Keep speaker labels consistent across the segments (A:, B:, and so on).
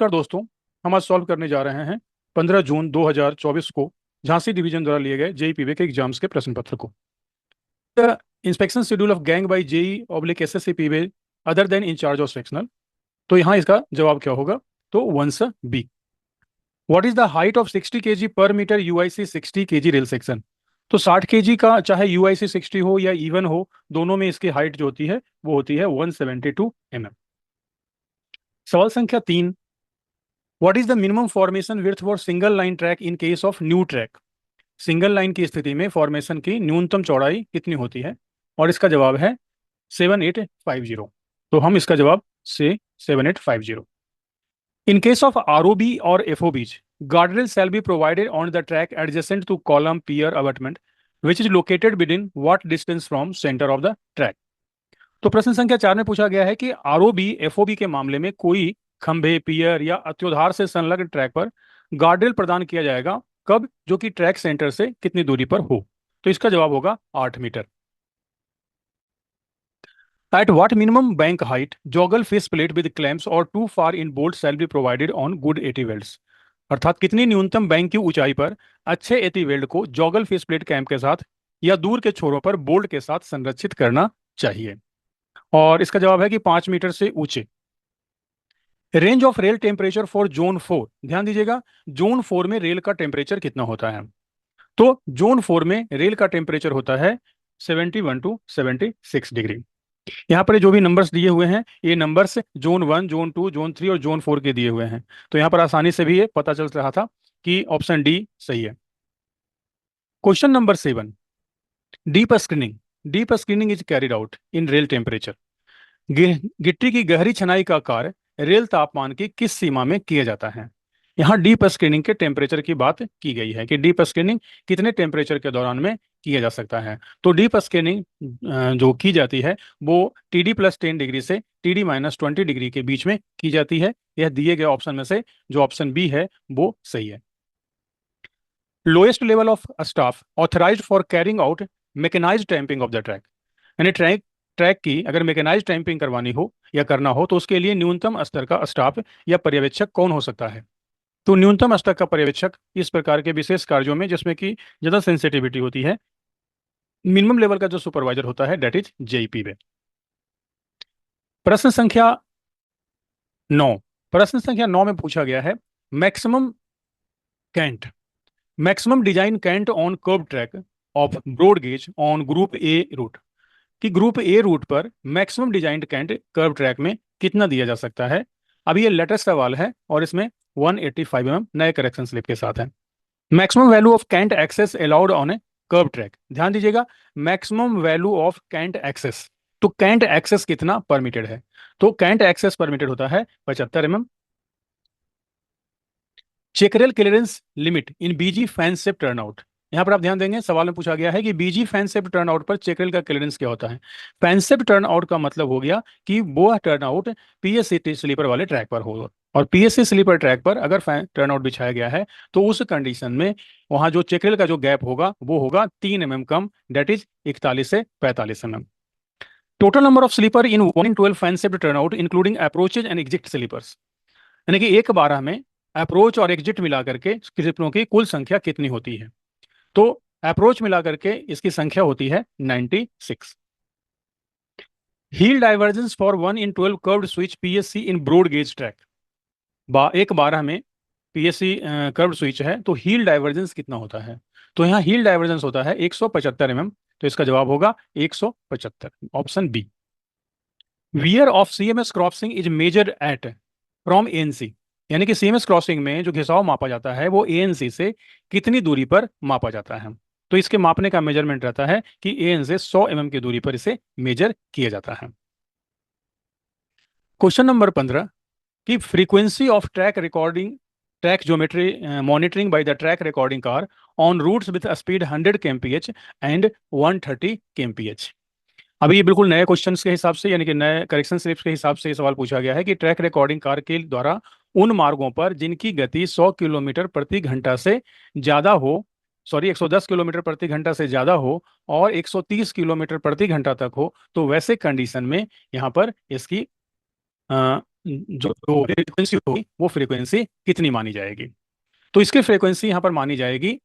A: नमस्कार दोस्तों। हम आज सॉल्व करने जा रहे हैं 15 जून 2024 को झांसी डिवीजन द्वारा लिए गए जेई पीवे के एग्जाम्स के प्रश्न पत्र को। The inspection schedule of gang by JE oblique SSC P way other than incharge of sectional. तो यहाँ इसका जवाब क्या होगा? तो once B. What is the height of 60 KG per meter UIC 60 KG rail section? तो 60 केजी का चाहे यूआईसी 60 हो या इवन हो, दोनों में इसकी हाइट जो होती है वो होती है 172 mm। सवाल संख्या 3, what is the minimum formation width for single line track in case of new track? Single line की स्थिति में फॉर्मेशन की न्यूनतम चौड़ाई कितनी होती है? और इसका जवाब है 7850। तो हम इसका जवाब से 7850। इन केस ऑफ आरओबी और FOBs, guardrail shall be provided on the track adjacent to column pier abutment which is located within what distance from centre of the track? तो प्रश्न संख्या 4 में पूछा गया है कि आरओबी एफओबी के मामले में कोई खंभे, पियर या अत्योधार से संलग्न ट्रैक पर गार्डरेल प्रदान किया जाएगा कब, जो कि ट्रैक सेंटर से कितनी दूरी पर हो? तो इसका जवाब होगा 8 मीटर। At what minimum bank height joggle face plate with clamps और two far in bolt shall be provided on good 80 welds? अर्थात कितनी न्यूनतम बैंक की ऊंचाई पर अच्छे 80 वेल्ड को जॉगल फेस प्लेट कैम्प के साथ या दूर के छोरों पर बोल्ट के साथ संरक्षित करना चाहिए? और इसका जवाब है कि 5 मीटर से ऊंचे। Range of rail temperature for zone 4, ध्यान दीजिएगा, जोन 4 में रेल का टेम्परेचर कितना होता है? तो जोन 4 में रेल का टेम्परेचर होता है 71 टू 76 डिग्री। यहाँ पर जो भी नंबर्स दिए हुए हैं, ये नंबर्स जोन 1, जोन 2, जोन 3 और जोन 4 के दिए हुए हैं। तो यहाँ पर आसानी से भी ये पता चल रहा था कि ऑप्शन डी सही है। Question number 7, deep screening. Deep screening is carried out in rail temperature. गिट्टी की गहरी छनाई का कार्य रेल तापमान की किस सीमा में किया जाता है? यहाँ डीप स्क्रीनिंग के टेम्परेचर की बात की गई है कि डीप स्क्रीनिंग कितने टेम्परेचर के दौरान में किया जा सकता है। तो डीप स्क्रीनिंग जो की जाती है वो TD+10 डिग्री से TD-20 डिग्री के बीच में की जाती है। यह दिए गए ऑप्शन में से जो ऑप्शन बी है वो सही है। Lowest level of staff authorised for carrying out mechanised tamping of the track, यानी ट्रैक ट्रैक की अगर मैकेनाइज्ड टैंपिंग करवानी हो या करना हो तो उसके लिए न्यूनतम स्तर का स्टाफ या पर्यवेक्षक कौन हो सकता है? तो न्यूनतम स्तर का पर्यवेक्षक इस प्रकार के विशेष कार्यों में जिसमें कि ज्यादा सेंसिटिविटी होती है, मिनिमम लेवल का जो सुपरवाइजर होता है दैट इज जेईपी वे। प्रश्न संख्या 9। प्रश्न संख्या 9 में पूछा गया है maximum cant, maximum design cant on curve track of broad gauge on group A route, कि ग्रुप ए रूट पर maximum designed cant curve track में कितना दिया जा सकता है? अभी ये लेटेस्ट सवाल है और इसमें 185 mm नए करेक्शन स्लिप के साथ है। Maximum value of cant excess allowed on a curve track, ध्यान दीजिएगा, maximum value of cant excess. तो कैंट एक्सेस कितना परमिटेड है? तो कैंट एक्सेस परमिटेड होता है 75 mm। Check rail clearance limit in BG fan shape turnout, यहाँ पर आप ध्यान देंगे सवाल में पूछा गया है कि बीजी फैन शेप टर्नआउट पर चेकरेल का क्लियरेंस क्या होता है। फैन शेप टर्नआउट का मतलब हो गया कि वो टर्नआउट पीएससी स्लीपर वाले ट्रैक पर होगा, और पीएससी स्लीपर ट्रैक पर अगर फैन टर्नआउट बिछाया गया है तो उस कंडीशन में वहां जो चेकरेल का जो गैप होगा वो होगा 3 mm कम, डेट इज 41 से 45 mm। Total number of sleeper in 1 in 12 fan shape turnout including approaches and exit sleepers, यानी कि 1/12 में अप्रोच और एग्जिट मिला करके स्लीपरों की कुल संख्या कितनी होती है? तो अप्रोच मिला करके इसकी संख्या होती है 96। Heel divergence for 1 in 12 curved switch PSC in broad gauge track, 1/12 में पीएससी कर्व्ड स्विच है तो हील डाइवर्जेंस कितना होता है? तो यहाँ हील डाइवर्जेंस होता है 175 mm। तो इसका जवाब होगा 175, option B. Wear of CMS crossing is measured at from ANC, यानी कि सीएमएस क्रॉसिंग में जो घिसाव मापा जाता है वो एएनसी से कितनी दूरी पर मापा जाता है? तो इसके मापने का मेजरमेंट रहता है कि एएन से 100 mm की दूरी पर इसे मेजर किया जाता है। क्वेश्चन नंबर 15 कि frequency of track recording track geometry monitoring by the track recording car on routes with speed 100 kmph and 130 kmph। अभी ये बिल्कुल नए क्वेश्चंस के हिसाब से, यानी कि नए करेक्शन स्लिप्स के हिसाब से ये सवाल पूछा गया है कि ट्रैक रिकॉर्डिंग कार के द्वारा उन मार्गों पर जिनकी गति 100 किलोमीटर प्रति घंटा से ज्यादा हो, 110 किलोमीटर प्रति घंटा से ज्यादा हो और 130 किलोमीटर प्रति घंटा तक हो, तो वैसे कंडीशन में यहाँ पर इसकी जो फ्रीक्वेंसी होगी वो फ्रीक्वेंसी कितनी मानी जाएगी। तो इसकी फ्रीक्वेंसी यहाँ पर मानी जाएगी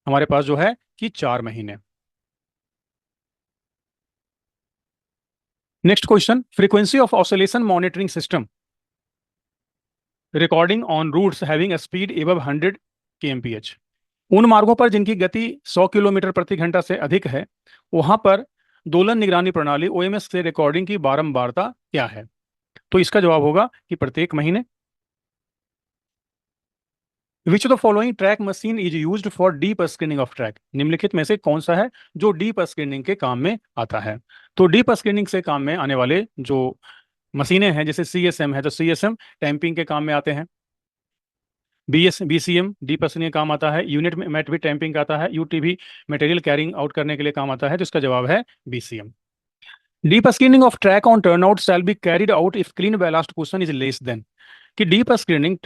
A: हमारे पास जो है कि 4 महीने। Next question, frequency of oscillation monitoring system recording on routes having a speed above 100 kmph। उन मार्गों पर जिनकी गति 100 किलोमीटर प्रति घंटा से अधिक है, वहां पर दोलन निगरानी प्रणाली ओएमएस से रिकॉर्डिंग की बारंबारता क्या है। तो इसका जवाब होगा कि प्रत्येक महीने। Which of the following track machine is used for deep screening of track. निम्नलिखित में से कौन सा है जो डीप स्क्रीनिंग के काम में आता है। तो डीप स्क्रीनिंग से काम में आने वाले जो मशीनें हैं, जैसे सीएसएम है, तो सीएसएम टैंपिंग के काम में आते हैं। बीसीएम डीप स्क्रीनिंग काम आता है। यूनिट मेट भी टैंपिंग का आता है। यूटीवी मटेरियल कैरिंग आउट करने के लिए काम आता है। तो इसका जवाब है BCM. Deep screening of track on turnout shall be carried out if clean ballast question is less than. कि डीप स्क्रीनिंग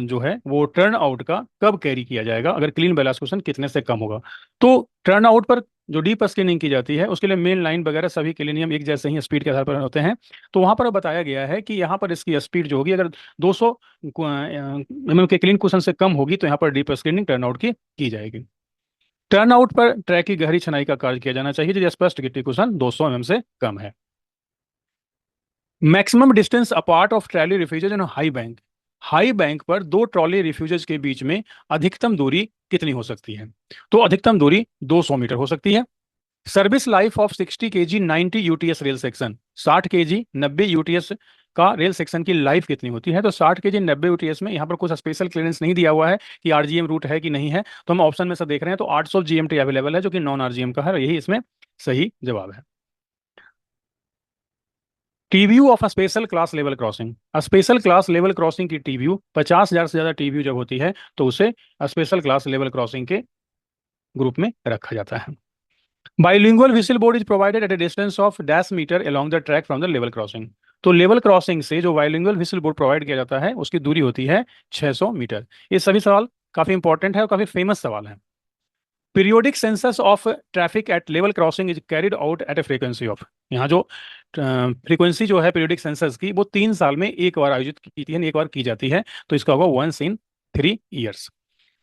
A: जो है वो टर्न आउट का कब कैरी किया जाएगा, अगर क्लीन बैलास्ट क्वेश्चन कितने से कम होगा। तो टर्न आउट पर जो डीप स्क्रीनिंग की जाती है उसके लिए मेन लाइन वगैरह सभी के लिए नियम एक जैसे ही स्पीड के आधार पर होते हैं। तो वहां पर बताया गया है कि यहाँ पर इसकी स्पीड जो होगी, अगर 200 mm के क्लीन क्वेश्चन से कम होगी तो यहाँ पर डीप स्क्रीनिंग टर्न आउट की जाएगी। टर्न आउट पर ट्रैक की गहरी छनाई का कार्य किया जाना चाहिए यदि स्पष्ट गिट्टी क्वेश्चन 200 mm से कम है। Maximum distance apart of trolley refuses in high bank. High bank पर दो ट्रॉली रिफ्यूजेज के बीच में अधिकतम दूरी कितनी हो सकती है। तो अधिकतम दूरी 200 मीटर हो सकती है। Service life of 60 kg 90 UTS rail section. 60 kg 90 UTS का रेल सेक्शन की लाइफ कितनी होती है। तो 60 kg 90 यूटीएस में यहाँ पर कुछ स्पेशल क्लियरेंस नहीं दिया हुआ है कि आरजीएम रूट है कि नहीं है, तो हम ऑप्शन में से देख रहे हैं तो 800 जीएमटी अवेलेबल है जो कि नॉन आरजीएम का है। यही इसमें सही जवाब है। TVU of special class level crossing. Special class level crossing की टीवीयू 50,000 से ज्यादा टीवीयू जब होती है तो उसे स्पेशल क्लास लेवल क्रॉसिंग के ग्रुप में रखा जाता है। Bilingual whistle board is provided at a distance of dash metre along the track from the level crossing. तो लेवल क्रॉसिंग से जो बाइलिंगुअल व्हिसल बोर्ड प्रोवाइड किया जाता है उसकी दूरी होती है 600 मीटर। ये सभी सवाल काफी इंपॉर्टेंट है और काफी फेमस सवाल है। Periodic census of traffic at level crossing is carried out at a frequency of. यहाँ जो फ्रीक्वेंसी जो है पीरियोडिक सेंसस की वो 3 साल में एक बार आयोजित की है, एक बार की जाती है। तो इसका होगा 1 in 3 years।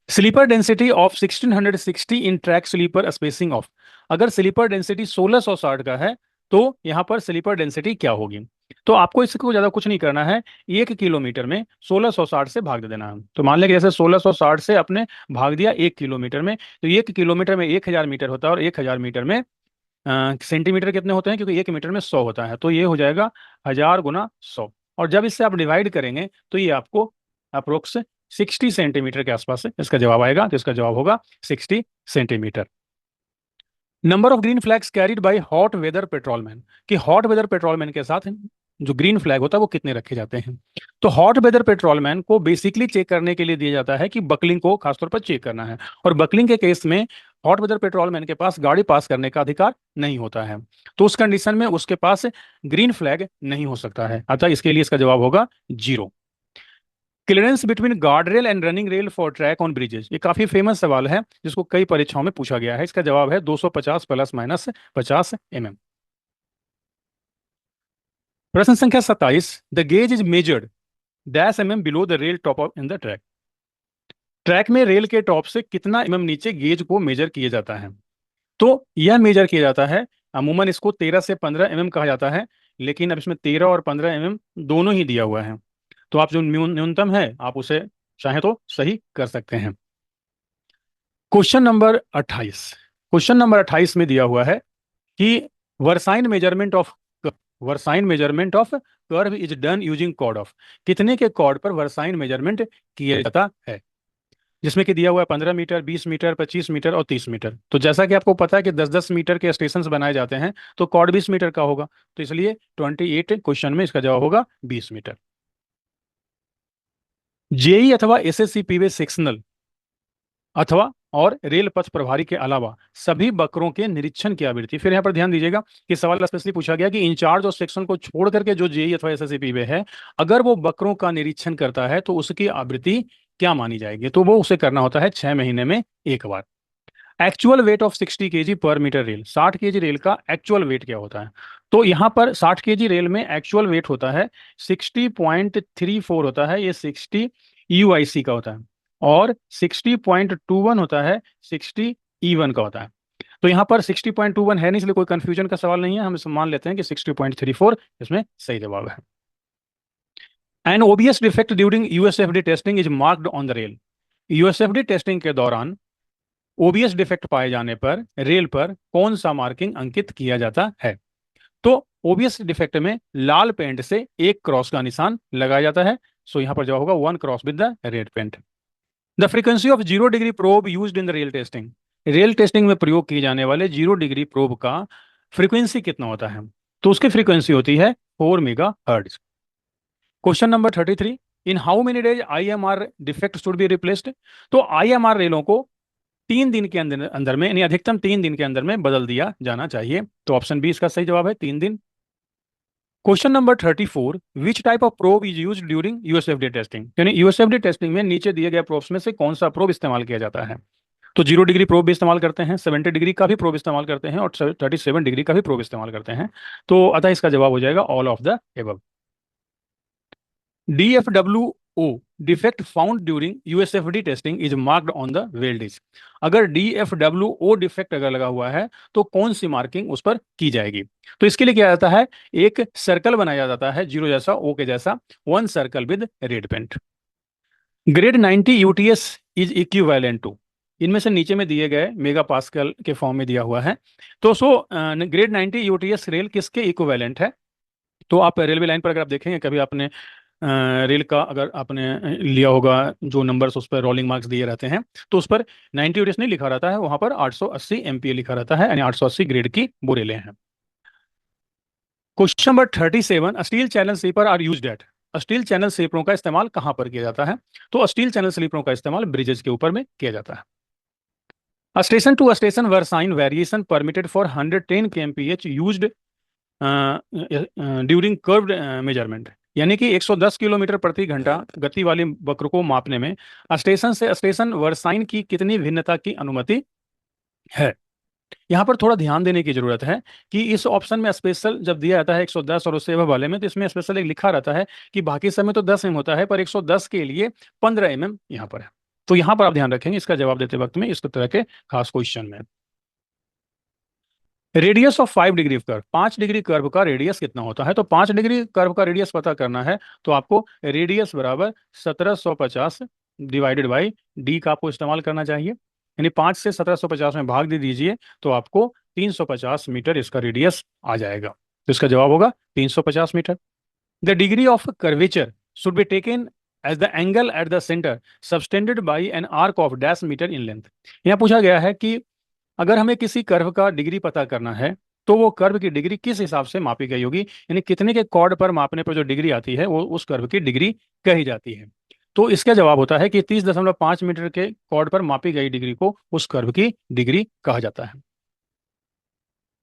A: Sleeper density of 1660 in track sleeper spacing of. अगर स्लीपर डेंसिटी 1660 का है तो यहाँ पर स्लीपर डेंसिटी क्या होगी। तो आपको इसको ज्यादा कुछ नहीं करना है, 1 किलोमीटर में 1660 से भाग दे देना है। तो मान लें कि जैसे 1660 से अपने भाग दिया 1 किलोमीटर में, तो 1 किलोमीटर में 1000 मीटर होता है और 1000 मीटर में सेंटीमीटर कितने होते हैं, क्योंकि 1 मीटर में 100 होता है। तो ये हो जाएगा 1000 × 100। और जब इससे आप डिवाइड करेंगे तो ये आपको अप्रोक्स 60 सेंटीमीटर के आसपास है इसका जवाब आएगा। तो इसका जवाब होगा 60 centimetre. Number of green flags carried by hot weather patrolman. कि हॉट वेदर पेट्रोलमैन के साथ जो ग्रीन फ्लैग होता है वो कितने रखे जाते हैं। तो हॉट वेदर पेट्रोलमैन को बेसिकली चेक करने के लिए दिया जाता है कि बकलिंग को खासतौर पर चेक करना है, और बकलिंग के केस में हॉट वेदर पेट्रोलमैन के पास गाड़ी पास करने का अधिकार नहीं होता है। तो उस कंडीशन में उसके पास ग्रीन फ्लैग नहीं हो सकता है, अतः इसके लिए इसका जवाब होगा 0। Clearance between guard rail and running rail for track on bridges. ये काफी फेमस सवाल है जिसको कई परीक्षाओं में पूछा गया है। इसका जवाब है 250 ± 50 mm। प्रश्न संख्या 27, the gauge is measured dash mm below the rail top of in the track. Track में रेल के टॉप से कितना नीचे गेज को मेजर किया जाता है। तो यह मेजर किया जाता है, अमूमन इसको 13 से 15 कहा जाता है, लेकिन अब इसमें 13 और 15 दोनों ही दिया हुआ है। तो आप जो न्यूनतम है आप उसे चाहे तो सही कर सकते हैं। Question number 28। क्वेश्चन नंबर 28 में दिया हुआ है कि versine measurement of curve is done using chord of. कितने के कॉर्ड पर वर्साइन मेजरमेंट किया जाता है, जिसमें कि दिया हुआ है 15 मीटर, 20 मीटर, 25 मीटर और 30 मीटर। तो जैसा कि आपको पता है कि 10-10 मीटर के स्टेशन बनाए जाते हैं, तो कॉर्ड 20 मीटर का होगा। तो इसलिए 28 क्वेश्चन में इसका जवाब होगा 20 मीटर। जेई अथवा एसएससी पीवे सेक्शनल अथवा और रेल पथ प्रभारी के अलावा सभी बकरों के निरीक्षण की आवृत्ति। फिर यहाँ पर ध्यान दीजिएगा कि सवाल स्पेशली पूछा गया कि इंचार्ज और सेक्शन को छोड़ करके जो जेई अथवा एसएससी में है, अगर वो बकरों का निरीक्षण करता है तो उसकी आवृत्ति क्या मानी जाएगी। तो वो उसे करना होता है 6 महीने में एक बार। Actual weight of 60 KG per metre rail, 60 KG rail का एक्चुअल वेट क्या होता है? तो यहाँ पर 60 केजी रेल में एक्चुअल वेट होता है 60.34 होता है, ये 60 यूआईसी का होता है, और 60.21 होता है 60 ई1 का होता है। तो यहाँ पर 60.21 है नहीं, इसलिए कोई कंफ्यूजन का सवाल नहीं है, हम इसे मान लेते हैं कि 60.34 इसमें सही जवाब है। An OBS defect during USFD testing is marked on the rail. USFD testing के दौरान ओबीएस डिफेक्ट पाए जाने पर रेल पर कौन सा मार्किंग अंकित किया जाता है? तो ओबीएस डिफेक्ट में लाल पेंट से एक क्रॉस का निशान लगाया जाता है। सो यहां पर जवाब होगा 1 cross with the red paint. The frequency of 0 degree probe used in the rail testing. Rail testing में प्रयोग किए जाने वाले 0 डिग्री प्रोब का फ्रीक्वेंसी कितना होता है? तो उसकी फ्रीक्वेंसी होती है 4 mega hertz. Question number 33, in how many days IMR defect should be replaced? तो आईएमआर रेलों को 3 दिन के अंदर अंदर में, यानी अधिकतम 3 दिन के अंदर में बदल दिया जाना चाहिए। तो ऑप्शन बी इसका सही जवाब है, 3 दिन। Question number 34, which type of probe is use during USFD testing? यानी यूएसएफडी टेस्टिंग में नीचे दिए गए प्रोब्स में से कौन सा प्रोब इस्तेमाल किया जाता है? तो 0 डिग्री प्रोब भी इस्तेमाल करते हैं, 70 डिग्री का भी प्रोब इस्तेमाल करते हैं, और 37 डिग्री का भी प्रोब इस्तेमाल करते हैं। तो अतः इसका जवाब हो जाएगा all of the above. DFWO defect found during USFD testing is marked on the weldage. अगर DFWO डिफेक्ट अगर लगा हुआ है तो कौन सी मार्किंग उस पर की जाएगी? तो इसके लिए क्या जाता है, एक सर्कल बनाया जाता है जीरो जैसा, ओ के जैसा, 1 circle with red paint. Grade 90 UTS is equivalent to. इनमें से नीचे में दिए गए मेगा पास्कल के फॉर्म में दिया हुआ है। तो ग्रेड 90 यूटीएस रेल किसके इक्विवेलेंट है? तो आप रेलवे लाइन पर अगर आप देखेंगे कभी आपने रेल का अगर आपने लिया होगा, जो नंबर्स उस पर रोलिंग मार्क्स दिए रहते हैं, तो उस पर 90 यूनिट्स नहीं लिखा रहता है, वहां पर 880 एमपीए लिखा रहता है, यानी 880 ग्रेड की वो रेलें हैं। Question number 37, steel channel sleeper are used at. Steel channel स्लीपरों का इस्तेमाल कहां पर किया जाता है? तो स्टील चैनल स्लीपरों का इस्तेमाल ब्रिजेस के ऊपर में किया जाता है। Station to station versine variation permitted for 110 kmph used during curved measurement. यानी कि 110 किलोमीटर प्रति घंटा गति वाली वक्र को मापने में स्टेशन से स्टेशन वर्साइन की कितनी भिन्नता की अनुमति है? यहाँ पर थोड़ा ध्यान देने की जरूरत है कि इस ऑप्शन में स्पेशल जब दिया जाता है 110 और उससे वाले में, तो इसमें स्पेशल एक लिखा रहता है कि बाकी समय तो 10 एम होता है, पर 110 के लिए 15 mm यहाँ पर है। तो यहाँ पर आप ध्यान रखेंगे इसका जवाब देते वक्त में इस तरह के खास क्वेश्चन में। Radius of 5 degree curve, 5 degree curve का रेडियस कितना होता है? तो 5 डिग्री कर्व का रेडियस पता करना है तो आपको रेडियस बराबर 1750 डिवाइडेड बाई डी का आपको इस्तेमाल करना चाहिए। यानी 5 से 1750 में भाग दे दीजिए तो आपको 350 मीटर इसका रेडियस आ जाएगा। तो इसका जवाब होगा 350 metre. The degree of curvature should be taken as the angle at the centre subtended by an arc of dash metre in length. यहाँ पूछा गया है कि अगर हमें किसी कर्व का डिग्री पता करना है तो वो कर्व की डिग्री किस हिसाब से मापी गई होगी, यानी कितने के कॉर्ड पर मापने पर जो डिग्री आती है वो उस कर्व की डिग्री कही जाती है। तो इसका जवाब होता है कि 30.5 मीटर के कॉर्ड पर मापी गई डिग्री को उस कर्व की डिग्री कहा जाता है।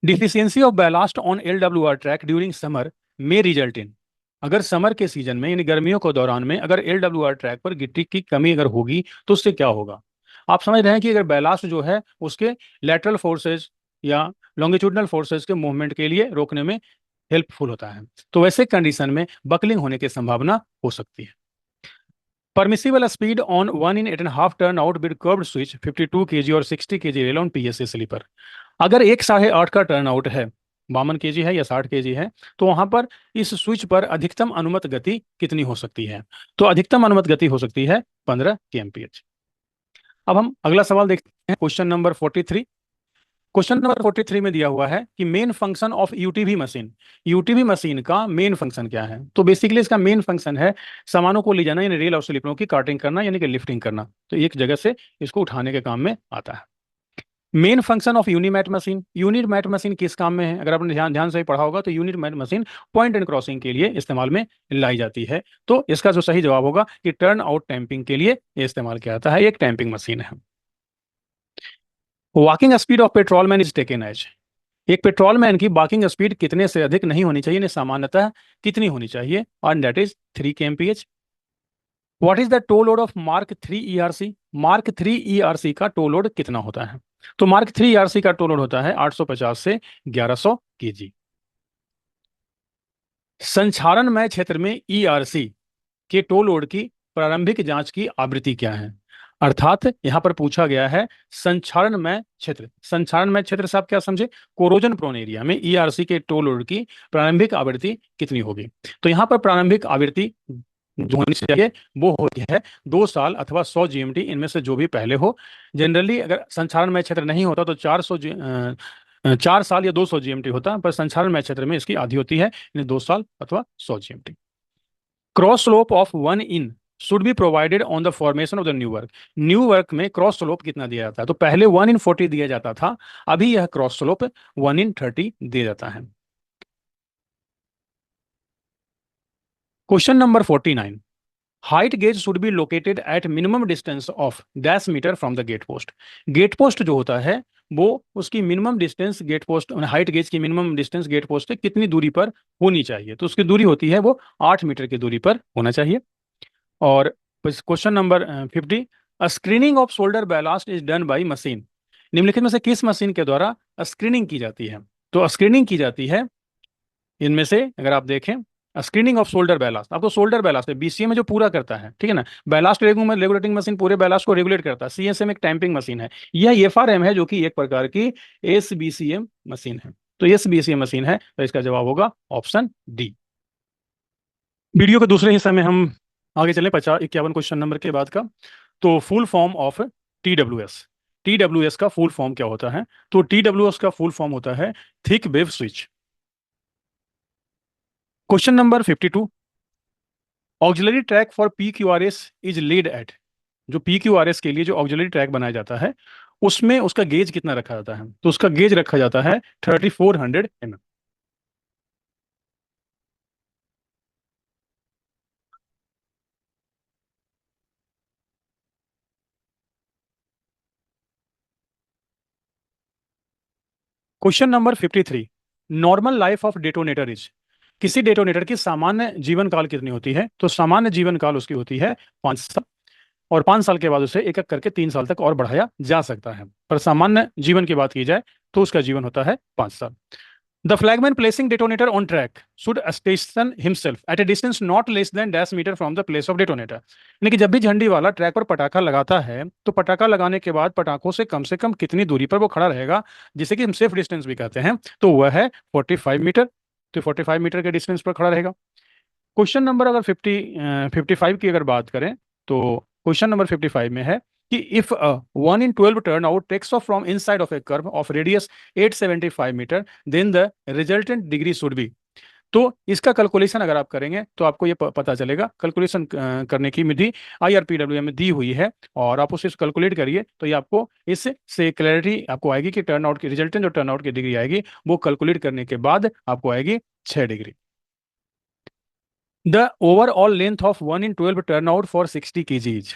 A: Deficiency of ballast on LWR track during summer में रिजल्ट इन। अगर समर के सीजन में यानी गर्मियों के दौरान में अगर LWR ट्रैक पर गिट्टी की कमी अगर होगी तो उससे क्या होगा? आप समझ रहे हैं कि अगर बैलास्ट जो है उसके लेटरल फोर्सेज या लॉन्गिट्यूडनल फोर्सेज के मूवमेंट के लिए रोकने में हेल्पफुल होता है, तो वैसे कंडीशन में बकलिंग होने की संभावना हो सकती है। Permissible speed on 1 in 8.5 turn out with curved switch 52 kg और 60 kg rail on PSA sleeper. अगर 1 8.5 का टर्न आउट है, 52 kg है या 60 kg है, तो वहां पर इस स्विच पर अधिकतम अनुमत गति कितनी हो सकती है? तो अधिकतम अनुमत गति हो सकती है 15 kmph। अब हम अगला सवाल देखते हैं, क्वेश्चन नंबर 43। क्वेश्चन नंबर 43 में दिया हुआ है कि main function of UTV machine. UTV machine का मेन फंक्शन क्या है? तो बेसिकली इसका मेन फंक्शन है सामानों को ले जाना, यानी रेल और स्लीपरों की कार्टिंग करना, यानी कि लिफ्टिंग करना। तो एक जगह से इसको उठाने के काम में आता है। Main function of Unimat machine, Unimat machine किस काम में है? अगर आपने ध्यान ध्यान से पढ़ा होगा तो यूनिमैट मशीन पॉइंट एंड क्रॉसिंग के लिए इस्तेमाल में लाई जाती है। तो इसका जो सही जवाब होगा कि टर्न आउट टैंपिंग के लिए ये इस्तेमाल किया जाता है, एक टैंपिंग मशीन है। Walking speed of patrolman is taken as. एक पेट्रोलमैन की वॉकिंग स्पीड कितने से अधिक नहीं होनी चाहिए, सामान्यतः कितनी होनी चाहिए? और that is 3 kmph। What is the toe load of mark 3 ERC? Mark 3 ERC का टो लोड कितना होता है? तो मार्क 3 ईआरसी का टो लोड होता है 850 से 1100 केजी। संचारणमय क्षेत्र में ईआरसी के टो लोड की प्रारंभिक जांच की आवृत्ति क्या है। अर्थात यहां पर पूछा गया है संचारणमय क्षेत्र से आप क्या समझे, कोरोजन प्रोन एरिया में ईआरसी के टो लोड की प्रारंभिक आवृत्ति कितनी होगी। तो यहां पर प्रारंभिक आवृत्ति जो होनी चाहिए वो होती है 2 साल अथवा 100 GMT, इनमें से जो भी पहले हो। जनरली अगर संचारणमय क्षेत्र नहीं होता तो 4 साल या 200 GMT होता, पर संचारणमय क्षेत्र में इसकी आधी होती है, यानी 2 साल अथवा 100 GMT। Cross slope of 1 in should be provided on the formation of the new work. New work में क्रॉस स्लोप कितना दिया जाता है, तो पहले 1 in 40 दिया जाता था, अभी यह क्रॉस स्लोप 1 in 30 दिया जाता है। Question number 49, height gauge should be located at minimum distance of dash metre from the gate post. Gate post जो होता है वो उसकी minimum distance gate post, height gauge की मिनिमम डिस्टेंस गेट पोस्ट से कितनी दूरी पर होनी चाहिए, तो उसकी दूरी होती है वो 8 मीटर की दूरी पर होना चाहिए। और question number 50, screening off shoulder ballast is done by machine. निम्नलिखित में से किस मशीन के द्वारा स्क्रीनिंग की जाती है, तो स्क्रीनिंग की जाती है इनमें से, अगर आप देखें, स्क्रीनिंग ऑफ शोल्डर बैलास्ट, आपको शोल्डर बैलास्ट है बीसीए में जो पूरा करता है, ठीक है ना। बैलास्ट रेगुलेटिंग मशीन पूरे बैलास्ट को रेगुलेट करता है। सीएसएम एक टैंपिंग मशीन है। यह एफआरएम है जो कि एक प्रकार की एसबीसीएम मशीन है। तो एसबीसीएम मशीन है, तो इसका जवाब होगा ऑप्शन डी। वीडियो के दूसरे हिस्से में हम आगे चलें 51 क्वेश्चन नंबर के बाद का। तो full form of TWS, TWS का फुल फॉर्म क्या होता है, तो टीडब्ल्यूएस का फुल फॉर्म होता है thick web switch. Question number 52, auxiliary track for PQRS is laid at. जो पीक्यूआरएस के लिए जो ऑक्सिलरी ट्रैक बनाया जाता है उसमें उसका गेज कितना रखा जाता है, तो उसका गेज रखा जाता है 3400 mm। Question number 53, normal life of detonator is. किसी डेटोनेटर की सामान्य जीवन काल कितनी होती है, तो सामान्य जीवन काल उसकी होती है 5 साल, और 5 साल के बाद उसे एक एक करके 3 साल तक और बढ़ाया जा सकता है, पर सामान्य जीवन की बात की जाए तो उसका जीवन होता है 5 साल। The flagman placing detonator on track should station himself at a distance not less than dash metre from the place of detonator. यानी कि जब भी झंडी वाला ट्रैक पर पटाखा लगाता है तो पटाखा लगाने के बाद पटाखों से कम कितनी दूरी पर वो खड़ा रहेगा, जिसे कि हम सेफ डिस्टेंस भी कहते हैं, तो वह है 45 मीटर। तो 45 मीटर के डिस्टेंस पर खड़ा रहेगा। क्वेश्चन नंबर अगर 55 की अगर बात करें, तो क्वेश्चन नंबर 55 में है कि if 1 in 12 turn out takes off from inside of a curve of radius 875 metre, then the resultant degree should be. तो इसका कैलकुलेशन अगर आप करेंगे तो आपको ये पता चलेगा। कैलकुलेशन करने की विधि IRPW में दी हुई है, और आप उसे कैलकुलेट करिए तो ये आपको इससे क्लैरिटी आपको आएगी कि टर्न आउट की रिजल्टेंट जो टर्न आउट की डिग्री आएगी वो कैलकुलेट करने के बाद आपको आएगी 6 degree. The overall length of 1 in 12 turnout for 60 kg।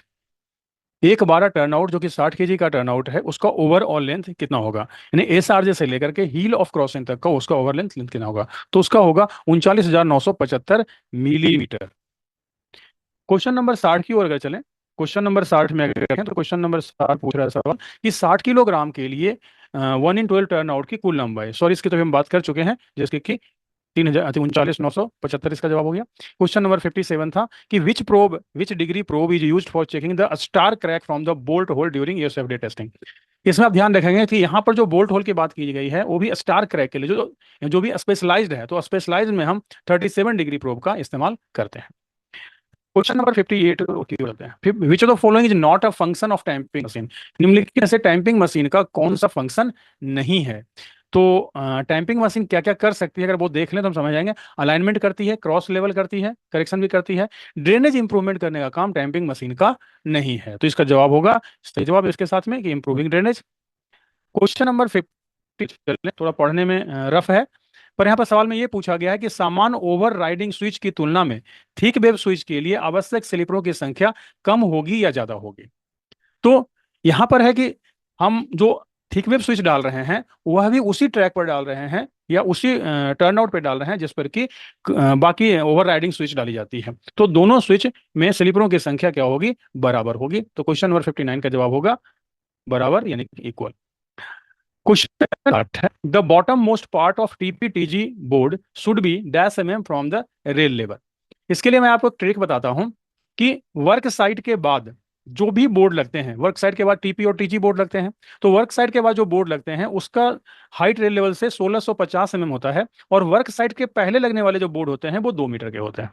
A: एक बारह टर्नआउट जो कि 60 kg का टर्नआउट है उसका ओवरऑल लेंथ कितना होगा, यानी एसआरजे से लेकर के हील ऑफ क्रॉसिंग तक का उसका ओवर लेंथ कितना होगा, तो उसका होगा 39,975 मिलीमीटर। क्वेश्चन नंबर 60 की ओर अगर चलें, क्वेश्चन नंबर 60 में अगर देखें तो क्वेश्चन नंबर 60 पूछ रहा है सवाल कि 60 किलोग्राम के लिए 1 in 12 टर्नआउट की कुल लंबाई, सॉरी इसकी तो हम बात कर चुके हैं, जिसकी कि 39,975 इसका जवाब हो गया। क्वेश्चन नंबर 57 था कि which degree probe is used for checking the star crack from the bolt hole during ASFD testing. इसमें आप ध्यान रखेंगे कि यहाँ पर जो बोल्ट होल की बात की गई है वो भी स्टार क्रैक के लिए जो भी स्पेशलाइज्ड है, तो स्पेशलाइज्ड में हम 37 डिग्री प्रोब का इस्तेमाल करते हैं। क्वेश्चन नंबर 58 की ओर चलते हैं। Which of the following is not a function of tamping machine. निम्नलिखित में से टैंपिंग मशीन का कौन सा फंक्शन नहीं है, तो टैंपिंग मशीन क्या क्या कर सकती है अगर वो देख लें तो हम समझ जाएंगे। अलाइनमेंट करती है, क्रॉस लेवल करती है, करेक्शन भी करती है, ड्रेनेज इंप्रूवमेंट करने का काम टैंपिंग मशीन का नहीं है, तो इसका जवाब होगा, सही जवाब इसके साथ में कि इंप्रूविंग ड्रेनेज। क्वेश्चन नंबर 50 थोड़ा पढ़ने में रफ है, पर यहाँ पर सवाल में ये पूछा गया है कि सामान्य ओवर राइडिंग स्विच की तुलना में थिक वेव स्विच के लिए आवश्यक स्लिपरों की संख्या कम होगी या ज्यादा होगी। तो यहाँ पर है कि हम जो थिक वेव स्विच डाल रहे हैं वह भी उसी ट्रैक पर डाल रहे हैं या उसी टर्नआउट पे डाल रहे हैं जिस पर कि बाकी ओवर राइडिंग स्विच डाली जाती है, तो दोनों स्विच में स्लिपरों की संख्या क्या होगी, बराबर होगी। तो क्वेश्चन नंबर 59 का जवाब होगा बराबर, यानी इक्वल। क्वेश्चन है the bottom most part of TPTG board should be dash from the rail level. इसके लिए मैं आपको एक ट्रिक बताता हूं कि वर्क साइट के बाद जो भी बोर्ड लगते हैं, वर्क साइट के बाद टीपी और टीजी बोर्ड लगते हैं, तो वर्क साइट के बाद जो बोर्ड लगते हैं उसका हाइट रेल लेवल से 1650 होता है, और वर्क साइट के पहले लगने वाले जो बोर्ड होते हैं वो 2 मीटर के होते हैं।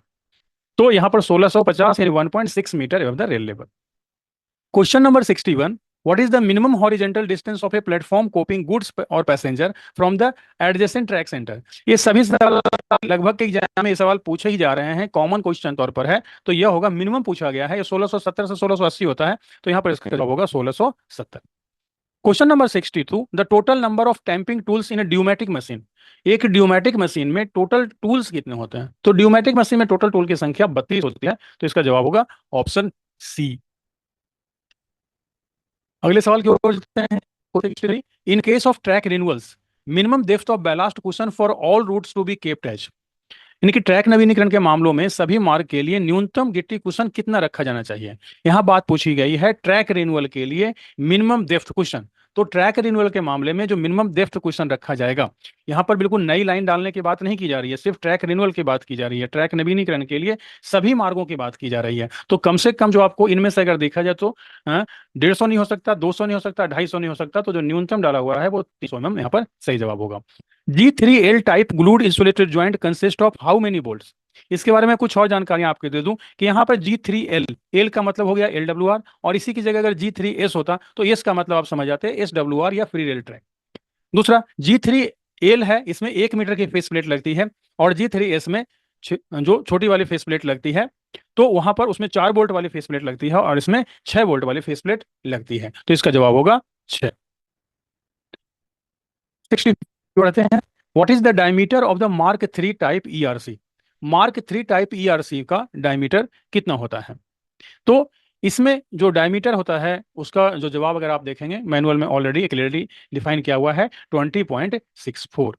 A: तो यहाँ पर 1650 यानी 1.6 meter above the rail level. Question number 61, what is the minimum horizontal distance of a platform coping goods और passenger from the adjacent track centre. ये सभी सवाल लगभग के एग्जाम में ये सवाल पूछे ही जा रहे हैं, कॉमन क्वेश्चन तौर पर है, तो यह होगा मिनिमम पूछा गया है, ये 1670 से 1680 होता है, तो यहाँ पर इसका जवाब होगा 1670। Question number 62, the total number of tamping tools in a duomatic machine. एक ड्यूमेटिक मशीन में टोटल टूल्स कितने होते हैं? तो ड्यूमेटिक मशीन में टोटल टूल की संख्या 32 होती है, तो इसका जवाब होगा ऑप्शन सी। अगले सवाल की ओर चलते हैं। In case of track renewals, minimum depth of ballast cushion for all routes to be kept as. यानी कि ट्रैक नवीनीकरण के मामलों में सभी मार्ग के लिए न्यूनतम गिट्टी कुशन कितना रखा जाना चाहिए। यहां बात पूछी गई है ट्रैक रिन्यूअल के लिए मिनिमम डेप्थ कुशन। तो ट्रैक रिन्यूअल के मामले में जो मिनिमम डेप्थ कुशन रखा जाएगा, यहां पर बिल्कुल नई लाइन डालने की बात नहीं की जा रही है, सिर्फ ट्रैक रिन्यूअल की बात की जा रही है, ट्रैक नवीनीकरण के लिए सभी मार्गों की बात की जा रही है। तो कम से कम जो आपको इनमें से अगर देखा जाए तो 150 नहीं हो सकता, 200 नहीं हो सकता, 250 नहीं हो सकता, तो जो न्यूनतम डाला हुआ है वो 300 यहाँ पर सही जवाब होगा। G3L type glued insulated joint consist of how many bolts. इसके बारे में कुछ और जानकारियां आपको दे दूं कि यहाँ पर G3L, एल का मतलब हो गया LWR, और इसी की जगह अगर G3S होता तो एस का मतलब आप समझ जाते SWR या फ्री रेल ट्रैक। दूसरा G3L है, इसमें 1 मीटर की फेस प्लेट लगती है, और G3S में जो छोटी वाली फेस प्लेट लगती है, तो वहां पर उसमें 4 बोल्ट वाली फेस प्लेट लगती है, और इसमें 6 बोल्ट वाली फेस प्लेट लगती है, तो इसका जवाब होगा 6। 60 बढ़ते हैं। What is the diameter of the mark 3 type ERC. Mark 3 type ERC का डायमीटर कितना होता है? तो इसमें जो डायमीटर होता है उसका जो जवाब अगर आप देखेंगे मैनुअल में ऑलरेडी क्लियरली डिफाइन किया हुआ है 20.64।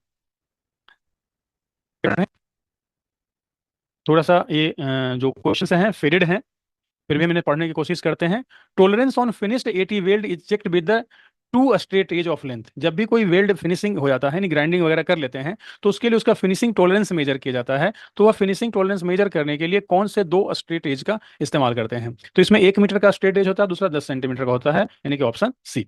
A: थोड़ा सा ये जो क्वेश्चन हैं फेडेड हैं, फिर भी मैंने पढ़ने की कोशिश करते हैं। Tolerance on finished AT weld is checked with the two straight edge of length. जब भी कोई वेल्ड फिनिशिंग हो जाता है, यानी ग्राइंडिंग वगैरह कर लेते हैं, तो उसके लिए उसका फिनिशिंग टोलरेंस मेजर किया जाता है। तो वह फिनिशिंग टोलरेंस मेजर करने के लिए कौन से 2 स्ट्रेट एज का इस्तेमाल करते हैं? तो इसमें 1 मीटर का स्ट्रेट एज होता है, दूसरा 10 सेंटीमीटर का होता है, यानी कि option C.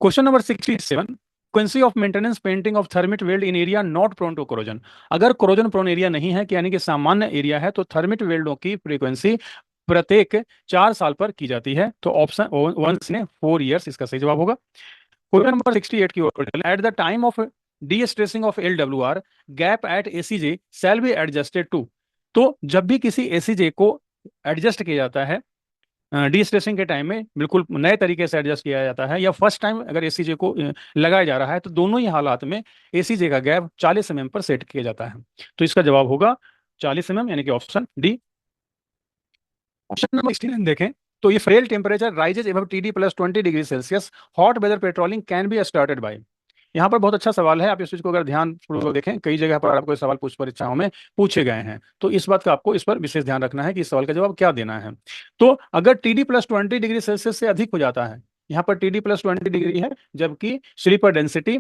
A: Question number 67, frequency of maintenance painting of thermit weld in area not prone to corrosion. अगर कोरोजन प्रोन एरिया नहीं है, कि यानी कि सामान्य एरिया है, तो थर्मिट वेल्डों की फ्रीक्वेंसी प्रत्येक 4 साल पर की जाती है, तो ऑप्शन वन ने 4 ईयर्स इसका सही जवाब होगा। क्वेश्चन नंबर 68 की ओर at the time of destressing of LWR gap at ACJ shall be adjusted to. तो जब भी किसी ACJ को एडजस्ट किया जाता है डी स्ट्रेसिंग के टाइम में, बिल्कुल नए तरीके से एडजस्ट किया जाता है, या फर्स्ट टाइम अगर ACJ को लगाया जा रहा है, तो दोनों ही हालात में ACJ का गैप 40 mm पर सेट किया जाता है, तो इसका जवाब होगा 40 mm, यानी कि ऑप्शन डी। क्वेश्चन नंबर 69 देखें, तो ये if rail temperature rises above TD plus 20 degree Celsius hot weather patrolling can be started by. यहाँ पर बहुत अच्छा सवाल है, आप इस चीज को अगर ध्यान पूर्वक देखें, कई जगह पर आपको सवाल पूछ परीक्षाओं में पूछे गए हैं, तो इस बात का आपको इस पर विशेष ध्यान रखना है कि इस सवाल का जवाब क्या देना है। तो अगर TD प्लस 20 डिग्री सेल्सियस से अधिक हो जाता है, यहाँ पर TD प्लस 20 डिग्री है, जबकि स्लीपर डेंसिटी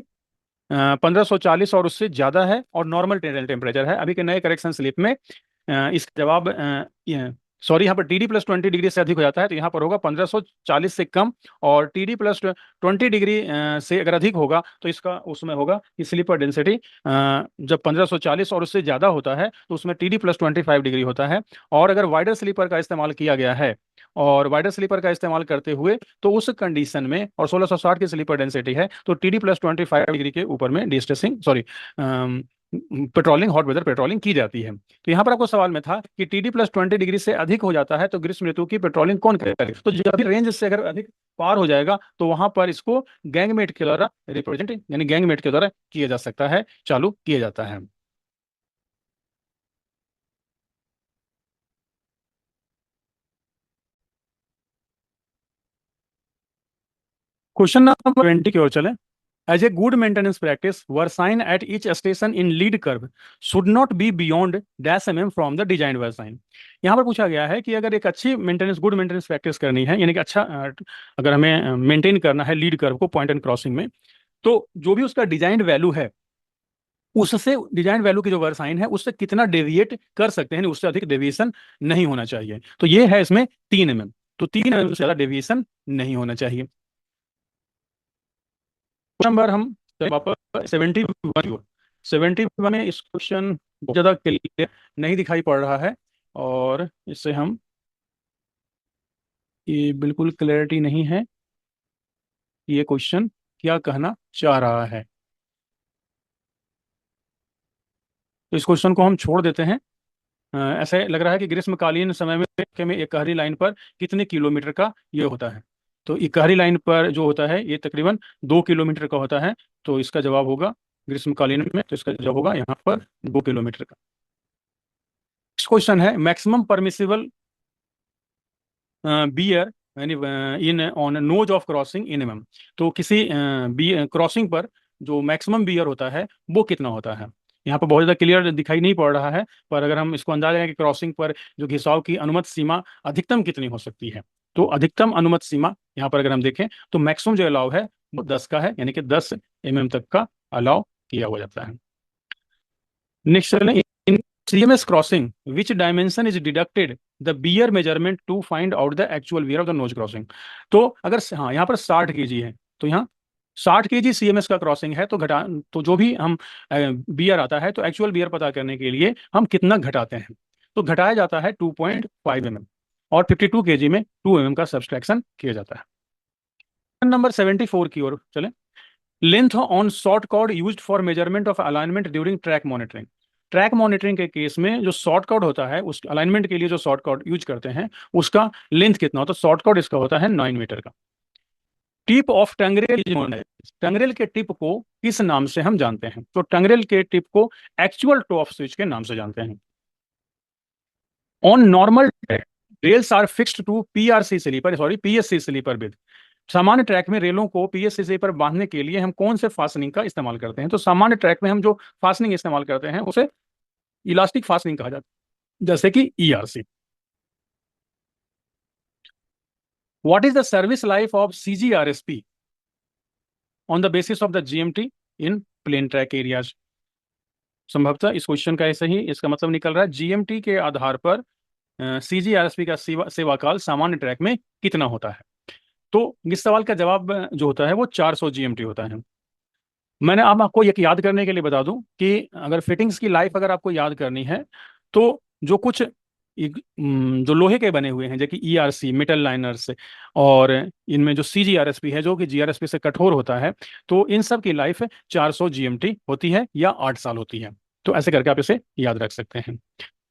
A: 1540 और उससे ज्यादा है, और नॉर्मल टेम्परेचर है, अभी के नए करेक्शन स्लिप में इसका जवाब सॉरी, यहाँ पर TD प्लस 20 डिग्री से अधिक हो जाता है, तो यहाँ पर होगा 1540 से कम, और TD प्लस 20 डिग्री से अगर अधिक होगा तो इसका उसमें होगा कि स्लीपर डेंसिटी जब 1540 और उससे ज़्यादा होता है तो उसमें TD प्लस 25 डिग्री होता है। और अगर वाइडर स्लीपर का इस्तेमाल किया गया है, और वाइडर स्लीपर का इस्तेमाल करते हुए, तो उस कंडीशन में, और 1660 की स्लीपर डेंसिटी है, तो TD प्लस 25 डिग्री के ऊपर में destressing sorry patrolling, hot weather patrolling की जाती है। तो यहाँ पर आपको सवाल में था कि TD प्लस 20 डिग्री से अधिक हो जाता है तो ग्रीष्म ऋतु की पेट्रोलिंग कौन करे? तो जब भी रेंज से अगर अधिक पार हो जाएगा, तो वहां पर इसको गैंगमेट के द्वारा रिप्रेजेंट, यानी गैंगमेट के द्वारा किया जा सकता है, चालू किया जाता है। क्वेश्चन नंबर 20 की ओर चले। As a good maintenance practice versine at each station in lead curve should not be beyond -mm from the design versine. यहाँ पर पूछा गया है कि अगर एक अच्छी मेंटेनेंस, गुड मेंटेनेंस प्रैक्टिस करनी है, यानी कि अच्छा अगर हमें मेंटेन करना है लीड कर्व को पॉइंट एंड क्रॉसिंग में, तो जो भी उसका डिजाइंड वैल्यू है, उससे डिजाइन वैल्यू की जो वर्साइन है उससे कितना डेविएट कर सकते हैं, उससे अधिक डेविएशन नहीं होना चाहिए। तो ये है इसमें 3 mm, तो 3 mm से ज्यादा डेविएशन नहीं होना चाहिए। नंबर हम वापस 71 की ओर। 71 में इस क्वेश्चन बहुत ज्यादा क्लियर नहीं दिखाई पड़ रहा है, और इससे हम, ये बिल्कुल क्लैरिटी नहीं है कि ये क्वेश्चन क्या कहना चाह रहा है। तो इस क्वेश्चन को हम छोड़ देते हैं। ऐसे लग रहा है कि ग्रीष्मकालीन समय में इकहरी लाइन पर कितने किलोमीटर का ये होता है। तो इकहरी लाइन पर जो होता है ये तकरीबन 2 किलोमीटर का होता है। तो इसका जवाब होगा ग्रीष्मकालीन में, तो इसका जवाब होगा यहाँ पर 2 किलोमीटर का। नेक्स्ट क्वेश्चन है मैक्सिमम परमिसिबल बियर यानी in on nose of crossing in mm। तो किसी क्रॉसिंग पर जो मैक्सिमम बियर होता है वो कितना होता है। यहाँ पर बहुत ज़्यादा क्लियर दिखाई नहीं पड़ रहा है, पर अगर हम इसको अंदाजा लगाएं कि क्रॉसिंग पर जो घिसाव की अनुमत सीमा अधिकतम कितनी हो सकती है, तो अधिकतम अनुमत सीमा यहाँ पर अगर हम देखें तो मैक्सिमम जो अलाउ है वो 10 का है, यानी कि 10 mm तक का अलाउ किया हुआ जाता है। Next in CMS crossing which dimension is deducted the wear measurement to find out the actual wear of the nose crossing. तो अगर हाँ यहाँ पर 60 kg है, तो यहाँ 60 kg CMS का क्रॉसिंग है, तो घटा, तो जो भी हम बियर आता है तो एक्चुअल बियर पता करने के लिए हम कितना घटाते हैं, तो घटाया जाता है 2.5 mm, और 52 kg में 2 mm का सब्सट्रैक्शन किया जाता है। नंबर 74 की ओर चले। Length on short chord used for measurement of alignment during track monitoring. Track monitoring के केस में जो शॉर्ट कॉर्ड होता है, उस अलाइनमेंट के लिए जो शॉर्ट कॉर्ड यूज करते हैं उसका लेंथ कितना होता है। शॉर्ट कॉर्ड इसका होता है 9 मीटर का। Tip of tongue rail is known as, tongue rail के टिप को किस नाम से हम जानते हैं, तो टंगरेल के टिप को एक्चुअल टो ऑफ स्विच के नाम से जानते हैं। On normal track rails are fixed to PSC sleeper with. सामान्य ट्रैक में रेलों को पीएससी पर बांधने के लिए हम कौन से फास्टनिंग का इस्तेमाल करते हैं, तो सामान्य ट्रैक में हम जो फास्टनिंग इस्तेमाल करते हैं उसे इलास्टिक फास्टनिंग कहा जाता है, जैसे कि ERC. What is the service life of CGRSP on the basis of the GMT in plain track areas. संभवतः इस क्वेश्चन का ऐसे ही इसका मतलब निकल रहा है, जीएमटी के आधार पर सीजीआरएसपी का सेवा काल सामान्य ट्रैक में कितना होता है। तो इस सवाल का जवाब जो होता है वो 400 जीएमटी होता है। मैंने अब आपको एक याद करने के लिए बता दूं कि अगर फिटिंग्स की लाइफ अगर आपको याद करनी है, तो जो कुछ जो लोहे के बने हुए हैं जैसे कि ईआरसी मेटल लाइनर्स, और इनमें जो सीजीआरएसपी है जो कि जीआरएसपी से कठोर होता है, तो इन सब की लाइफ 400 जीएमटी होती है या 8 साल होती है। तो ऐसे करके आप इसे याद रख सकते हैं।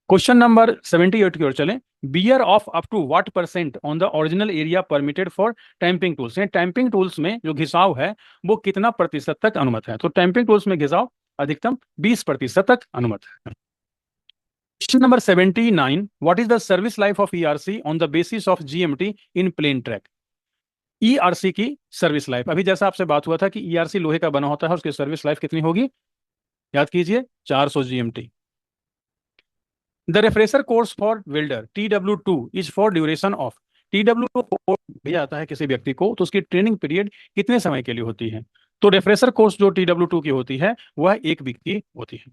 A: क्वेश्चन नंबर 78 की ओर चलें। Wear of up to what percent on the original area permitted for tamping tools. Tamping tools में जो घिसाव है वो कितना प्रतिशत तक अनुमत है, तो टैंपिंग टूल्स में घिसाव अधिकतम 20% तक अनुमत है। Question number 79, what is the service life of ERC on the basis of GMT in plain track. ERC की सर्विस लाइफ, अभी जैसा आपसे बात हुआ था कि ईआरसी लोहे का बना होता है, उसकी सर्विस लाइफ कितनी होगी, याद कीजिए 400 GMT. The refresher course for welder TW2 is for duration of. TW2 दिया जाता है किसी व्यक्ति को, तो उसकी ट्रेनिंग पीरियड कितने समय के लिए होती है, तो रेफ्रेशर कोर्स जो TW2 की होती है वह 1 वीक की होती है।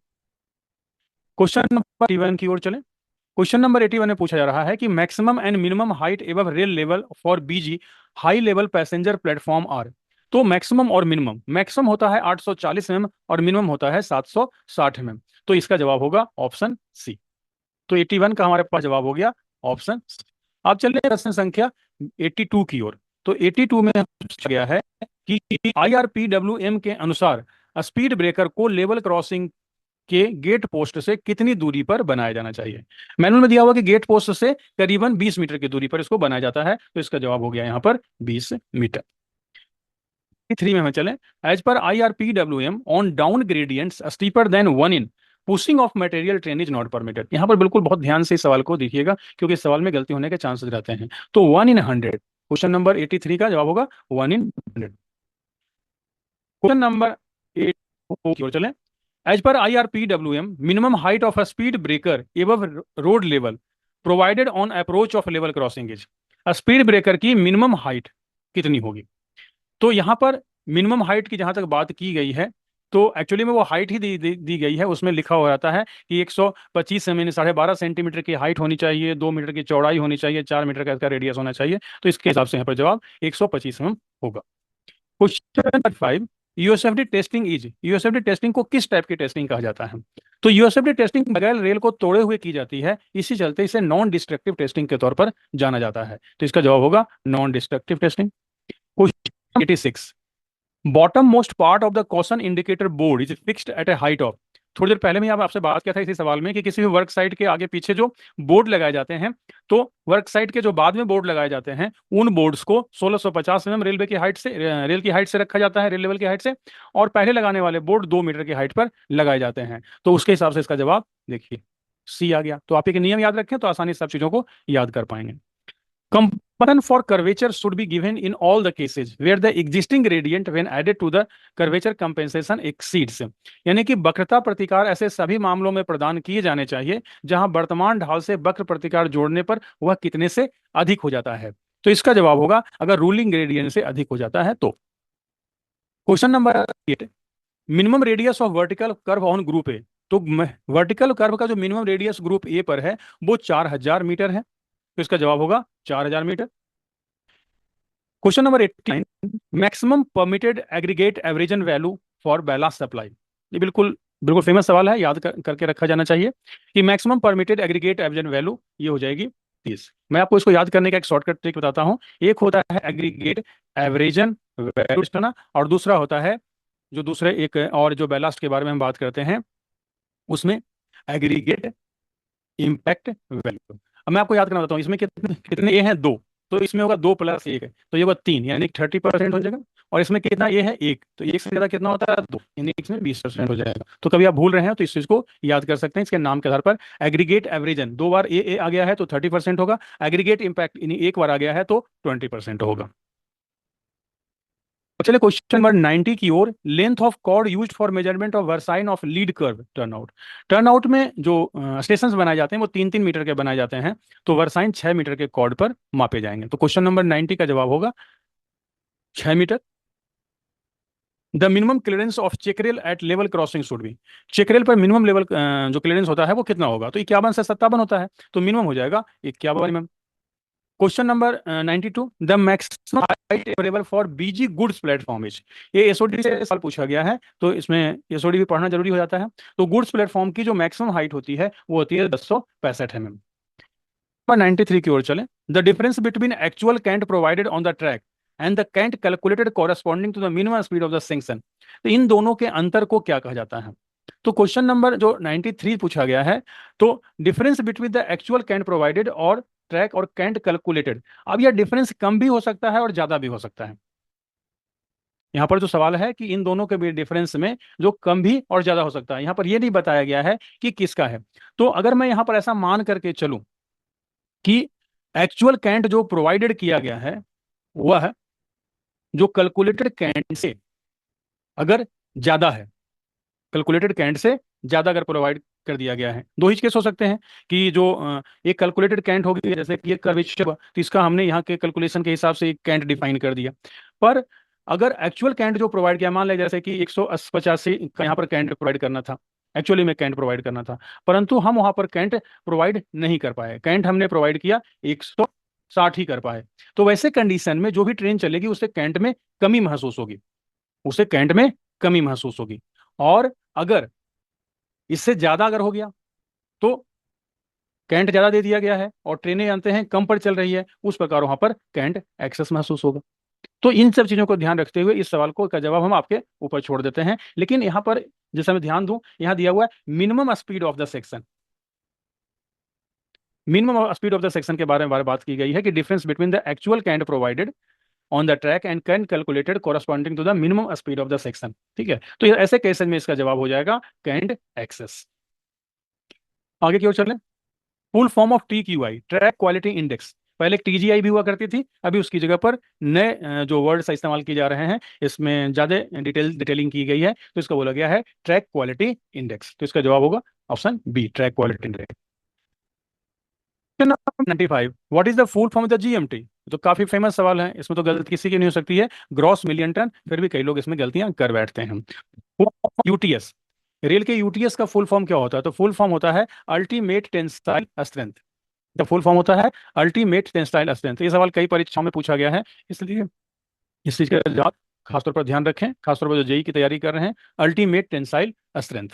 A: क्वेश्चन नंबर 81 की ओर चले। क्वेश्चन नंबर 81 में पूछा जा रहा है कि maximum and minimum height above rail level for BG high level passenger platform are. तो मैक्सिमम और मिनिमम, मैक्सिमम होता है 840 mm और मिनिमम होता है 760 mm। तो इसका जवाब होगा ऑप्शन सी। तो 81 का हमारे पास जवाब हो गया ऑप्शन। अब चलिए प्रश्न संख्या 82 की ओर। तो 82 में पूछा गया है कि IRPWM के अनुसार स्पीड ब्रेकर को लेवल क्रॉसिंग के गेट पोस्ट से कितनी दूरी पर बनाया जाना चाहिए। मैनुअल में दिया हुआ कि गेट पोस्ट से करीबन 20 मीटर की दूरी पर इसको बनाया जाता है, तो इसका जवाब हो गया यहाँ पर 20 मीटर। 3 में हम चलें। एज पर IRPWM on down gradients steeper than 1 in pushing of material train is not permitted. यहाँ पर बिल्कुल बहुत ध्यान से इस सवाल को देखिएगा क्योंकि इस सवाल में गलती होने के चांसेस रहते हैं। तो 1 in 100, क्वेश्चन नंबर 83 का जवाब होगा 1 in 100। क्वेश्चन नंबर 8 की ओर चलें। एज पर IRPWM minimum height of a speed breaker above road level provided on approach of level crossing is. Speed breaker की मिनिमम हाइट कितनी होगी, तो यहाँ पर मिनिमम हाइट की जहां तक बात की गई है, तो एक्चुअली में वो हाइट ही दी गई है, उसमें लिखा हुआ रहता है कि 125 से 12.5 सेंटीमीटर की हाइट होनी चाहिए, 2 मीटर की चौड़ाई होनी चाहिए, 4 मीटर का इसका रेडियस होना चाहिए। तो इसके हिसाब से यहाँ पर जवाब 125 होगा। Question number 5, USFD testing is, USFD testing को किस टाइप की टेस्टिंग कहा जाता है? तो यूएसएफडी टेस्टिंग बगैर रेल को तोड़े हुए की जाती है, इसी चलते इसे नॉन डिस्ट्रक्टिव टेस्टिंग के तौर पर जाना जाता है। तो इसका जवाब होगा non destructive testing. Question 86, bottom most part of the caution indicator board is fixed at A height of, थोड़ी देर पहले मैं आपसे बात किया था इसी सवाल में कि किसी भी वर्क साइट के आगे पीछे जो बोर्ड लगाए जाते हैं, तो वर्क साइट के जो बाद में बोर्ड लगाए जाते हैं उन बोर्ड्स को 1650 रेलवे की हाइट से, रेल की हाइट से रखा जाता है, रेल लेवल की हाइट से, और पहले लगाने वाले बोर्ड 2 मीटर की हाइट पर लगाए जाते हैं। तो उसके हिसाब से इसका जवाब देखिए सी आ गया। तो आप एक नियम याद रखें तो आसानी से सब चीजों को याद कर पाएंगे। Compensation for curvature should be given in all the cases where the existing gradient when added to the curvature compensation exceeds, यानी कि वक्रता प्रतिकार ऐसे सभी मामलों में प्रदान किए जाने चाहिए जहां वर्तमान ढाल से वक्र प्रतिकार जोड़ने पर वह कितने से अधिक हो जाता है। तो इसका जवाब होगा अगर रूलिंग ग्रेडियंट से अधिक हो जाता है तो। Question number 8, minimum radius of vertical curve on group ए, तो वर्टिकल कर्व का जो मिनिमम रेडियस ग्रुप ए पर है वो 4000 मीटर है। तो इसका जवाब होगा 4000 meter. Question number 89, maximum permitted aggregate average value for balance supply, ये बिल्कुल बिल्कुल फेमस सवाल है, याद करके रखा जाना चाहिए कि maximum permitted aggregate average value ये हो जाएगी 30। मैं आपको इसको याद करने का एक शॉर्टकट ट्रिक बताता हूँ। एक होता है एग्रीगेट एवरेजन वैल्यू ना, और दूसरा होता है जो दूसरे एक और जो बैलास्ट के बारे में हम बात करते हैं उसमें एग्रीगेट इम्पैक्ट वैल्यू। अब मैं आपको याद करना बताता हूँ, इसमें कितने कितने ए हैं, दो, तो इसमें होगा 2 + 1 है तो ये होगा 3, यानी 30% हो जाएगा। और इसमें कितना ए है, एक, तो एक से ज्यादा कितना होता है, 2, यानी इसमें 20% हो जाएगा। तो कभी आप भूल रहे हैं तो इस चीज को याद कर सकते हैं इसके नाम के आधार पर। एग्रीगेट एवरेजन 2 बार ए आ गया है तो 30% होगा, एग्रीगेट इम्पैक्ट यानी एक बार आ गया है तो 20% होगा। चलिए क्वेश्चन नंबर 90 की ओर, length of chord used for measurement of versine of lead curve turnout, turnout में जो स्टेशन बनाए जाते हैं वो 3-3 मीटर के बनाए जाते हैं, तो वर्साइन 6 मीटर के कॉर्ड पर मापे जाएंगे। तो क्वेश्चन नंबर 90 का जवाब होगा 6 meter. The minimum clearance of check rail at level crossing should be, check rail पर मिनिमम लेवल जो क्लियरेंस होता है वो कितना होगा, तो 51 से 57 होता है, तो मिनिमम हो जाएगा 51। Question number 92, the maximum height available for BG goods platform is, ये एसओडी से सवाल पूछा गया है तो इसमें एसओडी भी पढ़ना जरूरी हो जाता है। तो गुड्स प्लेटफॉर्म की जो मैक्सिमम हाइट होती है वो होती है 1065 mm। नंबर 93 की ओर चले, the difference between actual cant provided on the track and the cant calculated corresponding to the minimum speed of the section, तो इन दोनों के अंतर को क्या कहा जाता है? तो क्वेश्चन नंबर जो 93 पूछा गया है, तो difference between the actual cant provided और ट्रैक और कैंट कैलकुलेटेड, अब यह डिफरेंस कम भी हो सकता है और ज्यादा भी हो सकता है। यहाँ पर जो सवाल है कि इन दोनों के बीच डिफरेंस में जो कम भी और ज्यादा हो सकता है, यहाँ पर यह नहीं बताया गया है कि किसका है। तो अगर मैं यहाँ पर ऐसा मान करके चलूं कि एक्चुअल कैंट जो प्रोवाइडेड किया गया है वह जो कैलकुलेटेड कैंट से अगर ज्यादा है, कैलकुलेटेड कैंट से ज्यादा अगर प्रोवाइड कर दिया गया है, दो ही केस हो सकते हैं कि जो एक कैलकुलेटेड कैंट होगी, जैसे कि एक कर्वेचर, तो इसका हमने यहाँ के कैलकुलेशन के हिसाब से एक कैंट डिफाइन कर दिया। पर अगर एक्चुअल कैंट जो प्रोवाइड किया, मान लें जैसे कि 185 का यहाँ पर कैंट प्रोवाइड करना था, एक्चुअली में कैंट प्रोवाइड करना था, परंतु हम वहां पर कैंट प्रोवाइड नहीं कर पाए, कैंट हमने प्रोवाइड किया 160 ही कर पाए। तो वैसे कंडीशन में जो भी ट्रेन चलेगी उससे कैंट में कमी महसूस होगी, उसे कैंट में कमी महसूस होगी। और अगर इससे ज्यादा अगर हो गया तो कैंट ज्यादा दे दिया गया है और ट्रेनें जानते हैं कम पर चल रही है, उस प्रकार वहां पर कैंट एक्सेस महसूस होगा। तो इन सब चीजों को ध्यान रखते हुए इस सवाल को का जवाब हम आपके ऊपर छोड़ देते हैं। लेकिन यहाँ पर जैसा मैं ध्यान दूं, यहाँ दिया हुआ है minimum speed of the section, minimum speed of the section के बारे में बात की गई है कि difference between the actual cant provided on the track and can calculated corresponding to the minimum speed of the section. ठीक है, तो ऐसे केसेस में इसका जवाब हो जाएगा कैंट एक्सेस। आगे की ओर चलें, full form of T Q I, track quality index, पहले टीजीआई भी हुआ करती थी, अभी उसकी जगह पर नए जो वर्ड्स इस्तेमाल किए जा रहे हैं, इसमें ज्यादा डिटेलिंग की गई है, तो इसका बोला गया है ट्रैक क्वालिटी इंडेक्स। तो इसका जवाब होगा option B, track quality index. Question number 95, what is the full form of the GMT? तो काफी फेमस सवाल है, इसमें तो गलती किसी की नहीं हो सकती है, ग्रॉस मिलियन टन, फिर भी कई लोग इसमें गलतियां कर बैठते हैं। यूटीएस, रेल के यूटीएस का फुल फॉर्म क्या होता है? तो फुल फॉर्म होता है अल्टीमेट टेंसाइल स्ट्रेंथ। का फुल फॉर्म होता है अल्टीमेट टेंसाइल स्ट्रेंथ। ये सवाल कई परीक्षाओं में पूछा गया है, इसलिए इस चीज का जवाब खासतौर पर ध्यान रखें, खासतौर पर जो जेई की तैयारी कर रहे हैं, ultimate tensile strength.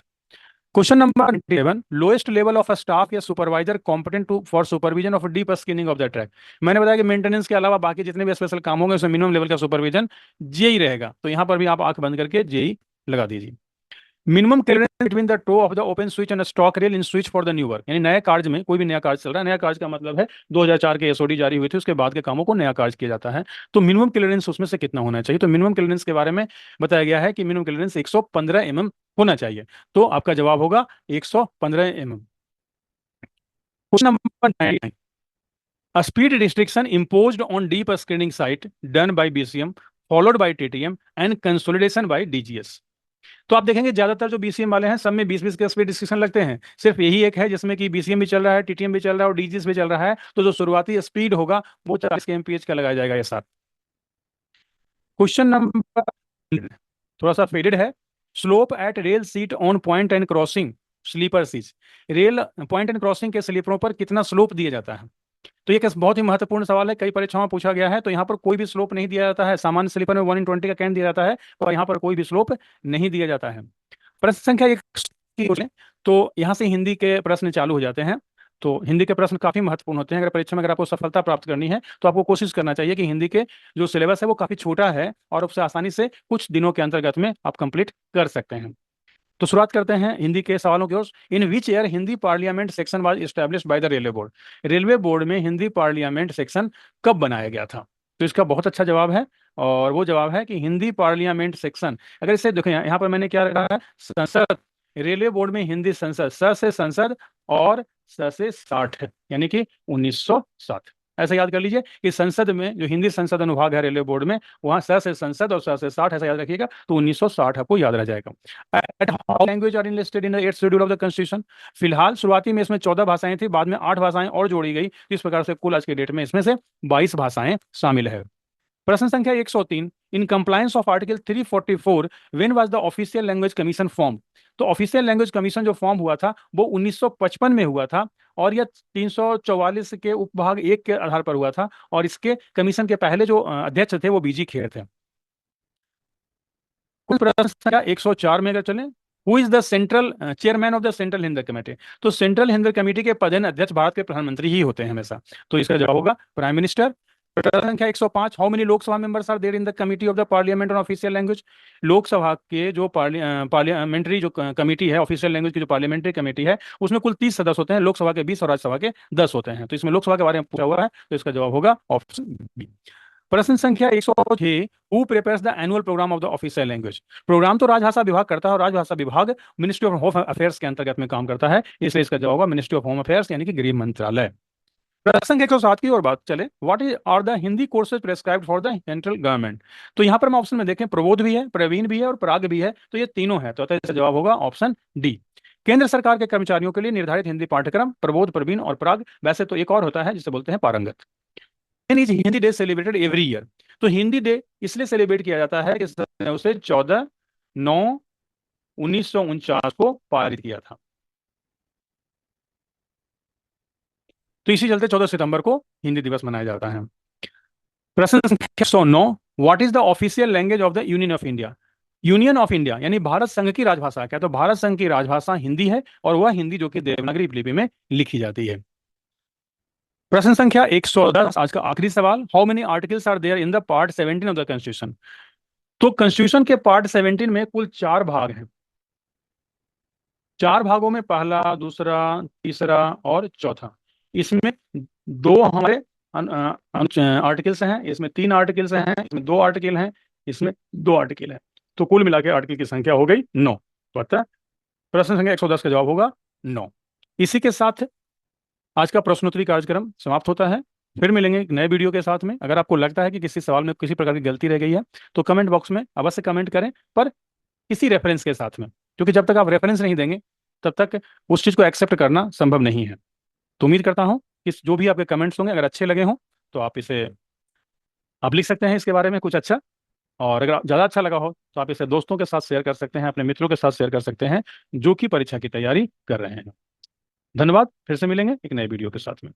A: Question number 7, lowest level of a staff या supervisor competent to for supervision of deep screening of the track. मैंने बताया कि मेंटेनेंस के अलावा बाकी जितने भी स्पेशल काम होंगे उसमें मिनिमम लेवल का सुपरविजन जेई रहेगा, तो यहां पर भी आप आंख बंद करके जेई लगा दीजिए। Minimum clearance between the toe of the open switch and stock rail in switch for the new work, यानी नए कार्य में कोई भी नया कार्य चल रहा है, नया कार्य का मतलब है 2004 के एसओडी जारी हुई थी, उसके बाद के कामों को नया कार्य किया जाता है, तो मिनिमम क्लियरेंस उसमें से कितना होना चाहिए? तो मिनिमम क्लियरेंस के बारे में बताया गया है कि मिनिमम क्लियरेंस 115 mm होना चाहिए, तो आपका जवाब होगा 115 mm। Question number 9, a speed restriction imposed on deep screening site done by BCM followed by TTM and consolidation by DGS। तो आप देखेंगे ज्यादातर जो बीसीएम वाले हैं सब में 20-20 के स्पीड रिस्ट्रिक्शन लगते हैं, सिर्फ यही एक है जिसमें कि बीसीएम भी चल रहा है, टीटीएम भी चल रहा है और डीजीएस भी चल रहा है, तो जो शुरुआती स्पीड होगा वो 40 के एमपीएच का लगाया जाएगा ये साथ। क्वेश्चन नंबर, थोड़ा सा फेडेड है, slope at rail seat on point and crossing sleeper seat, rail point and crossing के स्लीपरों पर कितना स्लोप दिया जाता है? तो ये बहुत ही महत्वपूर्ण सवाल है, कई परीक्षाओं में पूछा गया है, तो यहाँ पर कोई भी स्लोप नहीं दिया जाता है, सामान्य स्लीपर में 1/20 का कैंट दिया जाता है, और यहाँ पर कोई भी स्लोप नहीं दिया जाता है। प्रश्न संख्या एक, तो यहाँ से हिंदी के प्रश्न चालू हो जाते हैं, तो हिंदी के प्रश्न काफी महत्वपूर्ण होते हैं, अगर परीक्षा में अगर आपको सफलता प्राप्त करनी है तो आपको कोशिश करना चाहिए कि हिंदी के जो सिलेबस है वो काफी छोटा है और उससे आसानी से कुछ दिनों के अंतर्गत में आप कंप्लीट कर सकते हैं। तो शुरुआत करते हैं हिंदी के सवालों की ओर। In which year Hindi parliament section was established by the railway board, railway board में हिंदी पार्लियामेंट सेक्शन कब बनाया गया था? तो इसका बहुत अच्छा जवाब है, और वो जवाब है कि हिंदी पार्लियामेंट सेक्शन, अगर इसे देखें यहाँ पर मैंने क्या रखा है, संसद, रेलवे बोर्ड में हिंदी संसद, स से संसद और स से 60, यानी कि 1960। ऐसा याद कर लीजिए कि संसद में जो हिंदी संसद अनुभाग है रेलवे बोर्ड में, वहां स से संसद और स से 60, ऐसा याद रखिएगा, तो 1960 आपको याद रह जाएगा। Language are listed in the 8th schedule of the constitution, फिलहाल शुरुआती में इसमें 14 भाषाएं थी, बाद में 8 भाषाएं और जोड़ी गई, इस प्रकार से कुल आज के डेट में इसमें से 22 भाषाएं शामिल है। प्रश्न संख्या 103, in compliance of article 344 when was the official language commission form? तो ऑफिशियल लैंग्वेज कमीशन जो फॉर्म हुआ था वो 1955 में हुआ था, और यह 344 के उपभाग 1 के आधार पर हुआ था, और इसके कमीशन के पहले जो अध्यक्ष थे वो बीजी खेर थे। कुल प्रश्न संख्या 104 में अगर चलें, who is the central chairman of the central Hind committee? तो सेंट्रल हिंद कमेटी के पदेन अध्यक्ष भारत के प्रधानमंत्री ही होते हैं हमेशा, तो इसका जवाब होगा प्राइम मिनिस्टर। प्रश्न संख्या 105, how many Lok Sabha members are there in the committee of the parliament on official language? Lok Sabha के जो पार्लियामेंट्री जो कमेटी है, ऑफिशियल लैंग्वेज की जो पार्लियामेंट्री कमेटी है, उसमें कुल 30 सदस्य होते हैं, लोकसभा के 20 और राज्यसभा के 10 होते हैं, तो इसमें लोकसभा के बारे में पूछा हुआ है, तो इसका जवाब होगा ऑप्शन बी। प्रश्न संख्या 106, who prepares the annual programme of the official language? Programme तो राजभाषा विभाग करता है, और राजभाषा विभाग मिनिस्ट्री ऑफ होम अफेयर्स के अंतर्गत में काम करता है, इसलिए इसका जवाब होगा मिनिस्ट्री ऑफ होम अफेयर्स, यानी कि गृह मंत्रालय। प्रश्न 107 की और बात चले, what is are the Hindi courses prescribed for the central government? तो यहाँ पर हम ऑप्शन में देखें, प्रबोध भी है, प्रवीण भी है और पराग भी है, तो ये तीनों है, तो इसका जवाब होगा ऑप्शन डी। केंद्र सरकार के कर्मचारियों के लिए निर्धारित हिंदी पाठ्यक्रम प्रबोध, प्रवीण और पराग, वैसे तो एक और होता है जिसे बोलते हैं पारंगत। Hindi day celebrated every year, तो हिंदी डे इसलिए सेलिब्रेट किया जाता है कि उसे 14/9/1949 को पारित किया था, तो इसी चलते 14 सितंबर को हिंदी दिवस मनाया जाता है। प्रश्न संख्या 109, what is the official language of the union of India? Union of India यानी भारत संघ की राजभाषा क्या? तो भारत संघ की राजभाषा हिंदी है, और वह हिंदी जो कि देवनागरी लिपि में लिखी जाती है। प्रश्न संख्या 110, आज का आखिरी सवाल, how many articles are there in the part 17 of the constitution? तो कॉन्स्टिट्यूशन के पार्ट 17 में कुल 4 भाग हैं, 4 भागों में पहला, दूसरा, तीसरा और चौथा, इसमें 2 हमारे आर्टिकल्स हैं, इसमें 3 आर्टिकल्स हैं, इसमें 2 आर्टिकल हैं, इसमें 2 आर्टिकल हैं, तो कुल मिला के आर्टिकल की संख्या हो गई 9। तो अतः प्रश्न संख्या 110 का जवाब होगा 9। इसी के साथ आज का प्रश्नोत्तरी कार्यक्रम समाप्त होता है, फिर मिलेंगे एक नए वीडियो के साथ में। अगर आपको लगता है कि किसी सवाल में किसी प्रकार की गलती रह गई है तो कमेंट बॉक्स में अवश्य कमेंट करें, पर किसी रेफरेंस के साथ में, क्योंकि जब तक आप रेफरेंस नहीं देंगे तब तक उस चीज़ को एक्सेप्ट करना संभव नहीं है। तो उम्मीद करता हूं किस जो भी आपके कमेंट्स होंगे, अगर अच्छे लगे हों तो आप लिख सकते हैं इसके बारे में कुछ अच्छा। और अगर ज़्यादा अच्छा लगा हो तो आप इसे दोस्तों के साथ शेयर कर सकते हैं, अपने मित्रों के साथ शेयर कर सकते हैं जो कि परीक्षा की तैयारी कर रहे हैं। धन्यवाद, फिर से मिलेंगे एक नए वीडियो के साथ में।